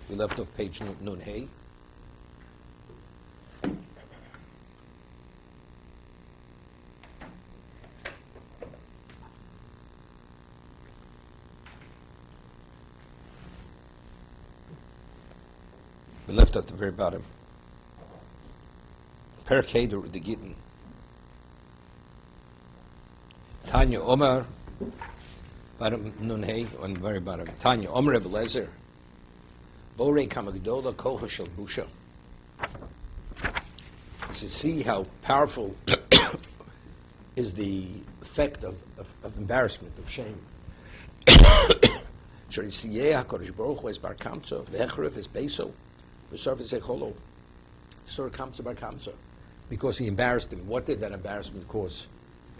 We left off page Nun Hey. We left at the very bottom. Perkei the Gittin. Tanya Omar, bottom Nun Hey, on the very bottom. Tanya Omar Rebbe Lezer. Borei Kamagdola Kocha Shel Busha. To see how powerful is the effect of embarrassment, of shame. HaKadosh Baruch Hu es bar kamsa, v'hechrev es beiso, v'sarv es echolo. Sor kamsa bar kamsa. Because he embarrassed him. What did that embarrassment cause?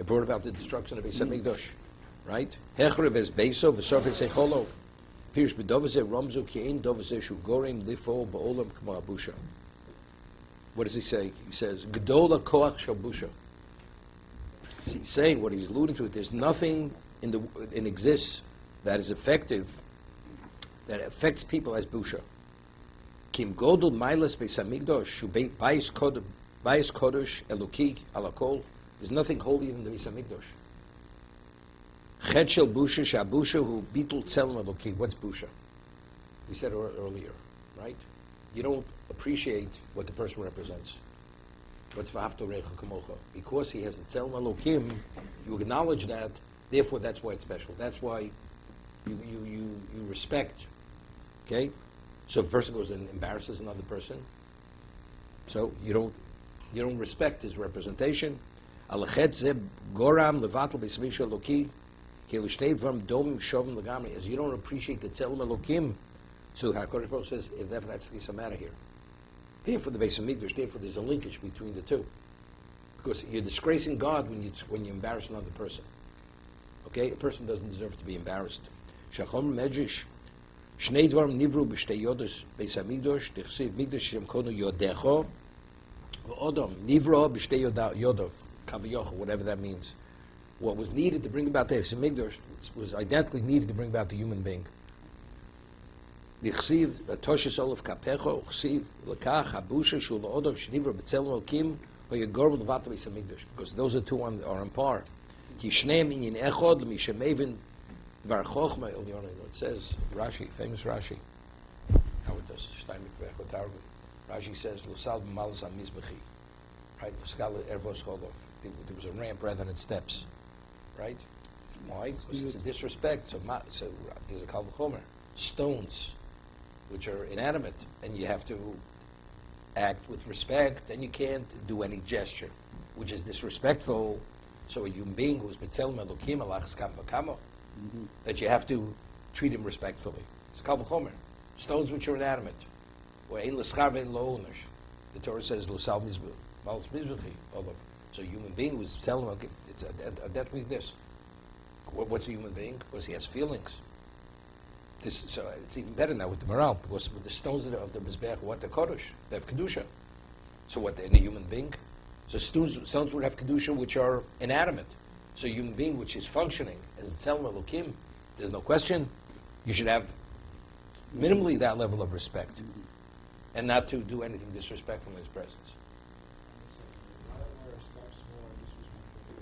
It brought about the destruction of Beis HaMikdash. Right? Hechrev es beiso, v'sarv es echolo. Pirish b'dovazeh romzu ki'ein dovazeh shu gorim lifo ba'olam k'mo abusha. What does he say? He says, Gdola koach shel busha. He's saying, what he's alluding to, there's nothing in exists that is effective, that affects people as busha. Kim godol mailas beis hamikdash shu bayis kodesh eloki alakol. There's nothing holier than the Beis Hamikdash. Chet shel busha shabusha hu bitul tzelem eloki. What's busha? We said earlier, right? You don't appreciate what the person represents. What's v'hafto recha kamocha? Because he has the tzelem elokim, you acknowledge that. Therefore, that's why it's special. That's why you respect. Okay, so if a person goes and embarrasses another person, so you don't respect his representation. Alachet zeb goram levatel b'smisha loki kelu shtei dvarim domim shovim legamri. As you don't appreciate the tzelem elokim, so HaKadosh Baruch Hu says, if that's the case, I'm out of here. Therefore, the Beis Hamikdash, therefore, there's a linkage between the two, because you're disgracing God when you embarrass another person. Okay, a person doesn't deserve to be embarrassed. Shachom Medrash, Shnei Dvarim Nivru b'Shtei Yodos Beis Hamikdash Tichsiv Mikdash Shem Konu Yodecho V'Odom Nivru b'Shtei Yodov Kavayoch, whatever that means. What was needed to bring about the Beis Hamikdash was identically needed to bring about the human being. Because those are two are on par. It says, Rashi, famous Rashi, how it does, Rashi says, right? There was a ramp rather than steps, right? Why? Because it's a disrespect. So there's a kal v'chomer, stones, which are inanimate, and you have to act with respect, and you can't do any gesture, which is disrespectful. So a human being who's betzelem elokim alachs kam v'kamo, that you have to treat him respectfully. It's kal v'chomer, stones which are inanimate. Or ein l'schar ve'en lo onesh. The Torah says lo sal malus mizbechi. So a human being who's betzelem elokim, it's definitely this. What's a human being? Because he has feelings. So it's even better now with the Maharal, because with the stones of the Mizbeach, what the Kodesh, they have Kedusha. So what, in a human being? So stones would have Kedusha which are inanimate. So a human being which is functioning as Tzelem Elokim, there's no question, you should have minimally that level of respect, and not to do anything disrespectful in his presence.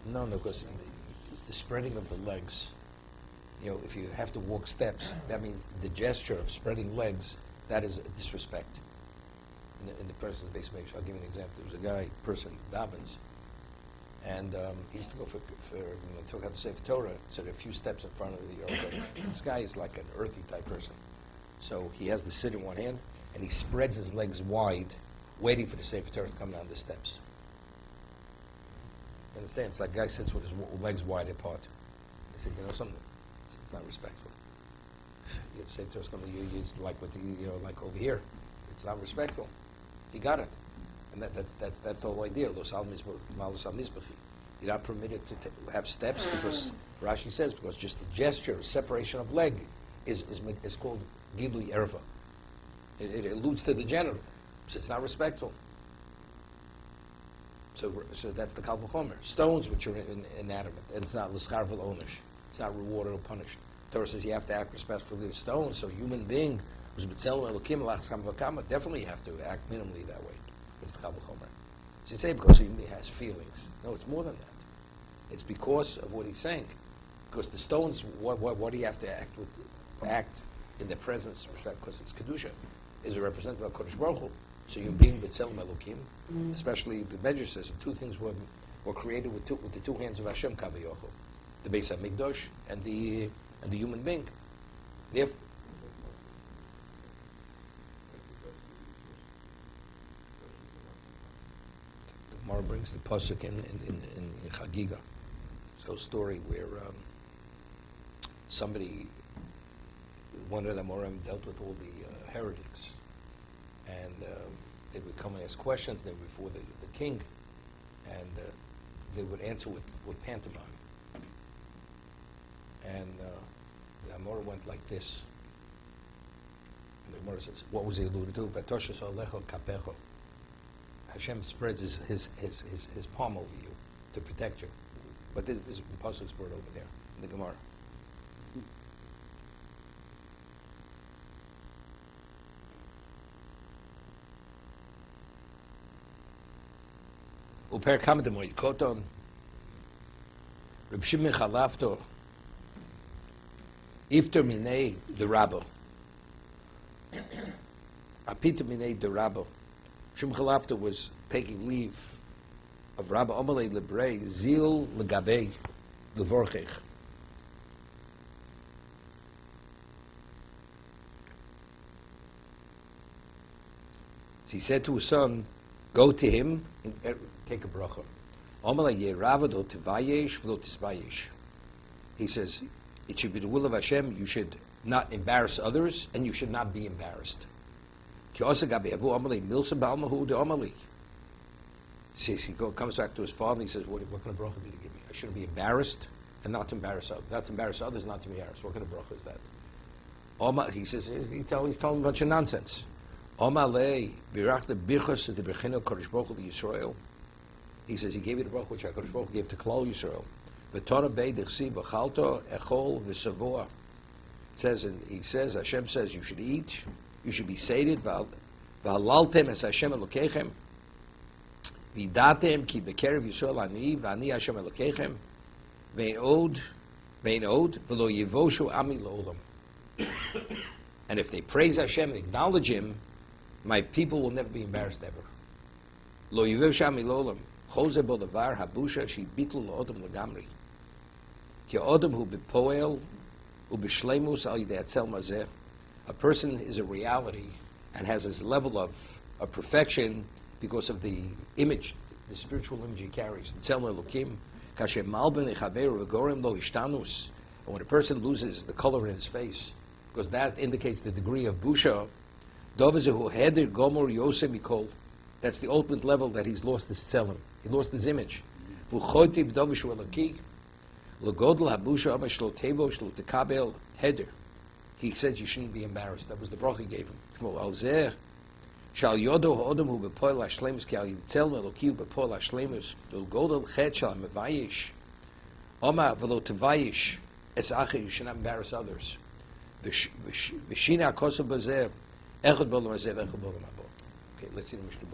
No, because the spreading of the legs, you know, if you have to walk steps, that means the gesture of spreading legs, that is a disrespect. In the person's base makes. I'll give you an example. There was a guy, davens, and he used to go for took out the Sefer Torah, so there are a few steps in front of the altar. This guy is like an earthy type person. So he has the sit in one hand, and he spreads his legs wide, waiting for the Sefer Torah to come down the steps. You understand? It's like a guy sits with his legs wide apart. He said, you know something? It's not respectful. You say to us, you like what like over here. It's not respectful. He got it, and that's the whole idea. You're not permitted to have steps because Rashi says because just the gesture, separation of leg, is called gidui erva. It alludes to the genital, so it's not respectful. So that's the kal v'chomer. Stones which are inanimate, and it's not l'schar v'lo onish. It's not rewarded or punished. Torah says you have to act respectfully to the stone, so a human being who's b'tzelem Elokim l'achskam v'kama definitely have to act minimally that way. It's the Chabal Chomer. So you say because a human being has feelings. No, it's more than that. It's because of what he's saying. Because the stones, what do you have to act with? Act in their presence, because it's Kedusha, is a representative of Kodesh Baruch Hu. So you being b'tzelem Elokim, especially the Midrash says, two things were created with the two hands of Hashem, Kavayochu, the Beis HaMikdash and the human being. Therefore, the Gemara brings the pasuk in Chagiga. So a story where one of the Amorim dealt with all the heretics, and they would come and ask questions. They were before the king, and they would answer with pantomime. And the Amorim went like this. And the Amorim says, what was he alluding to? V'toshas alecho kapecho. Hashem spreads his palm over you to protect you. But this the pasuk's word over there in the Gemara. Uper kamedem koton. Reb Shimon Chalafto. Ifter minei the Rabbo. Apita minei the Rabbo. Shimon Chalafto was taking leave of Rabbi Omalei Lebrei Zil Legabei Levorchech. So he said to his son, go to him and take a bracha. Omalei Yeravado Tivayesh V'lo Tisvayesh. He says, it should be the will of Hashem, you should not embarrass others, and you should not be embarrassed. He comes back to his father and he says, what kind of bracha did he give me? I shouldn't be embarrassed and not to embarrass others. Not to embarrass others, not to be embarrassed. What kind of bracha is that? He says, he's telling a bunch of nonsense. He says, he gave you the bracha which HaKadosh Baruch Hu gave to Klal Yisrael. He says, Hashem says, you should eat, you should be sated. V'halaltem es Hashem Elokechem. V'datem ki bekerev Yisrael ani v'ani Hashem Elokechem. Ve'in od v'lo yivoshu ami lo'olam. And if they praise Hashem and acknowledge Him, my people will never be embarrassed ever. Lo yivoshu ami lo'olam. Chose bo davar habusha shi bitlu lo'odam legamri. Ki odam hu bepoel hu b'shleimus al yidei atzel mazeh. A person is a reality and has this level of perfection because of the image, the spiritual image he carries. And when a person loses the color in his face, because that indicates the degree of busha, that's the ultimate level that he's lost his tzelem. He lost his image. He said you shouldn't be embarrassed. That was the bracha he gave him. You should not embarrass others. Okay, let's see the Mishnah.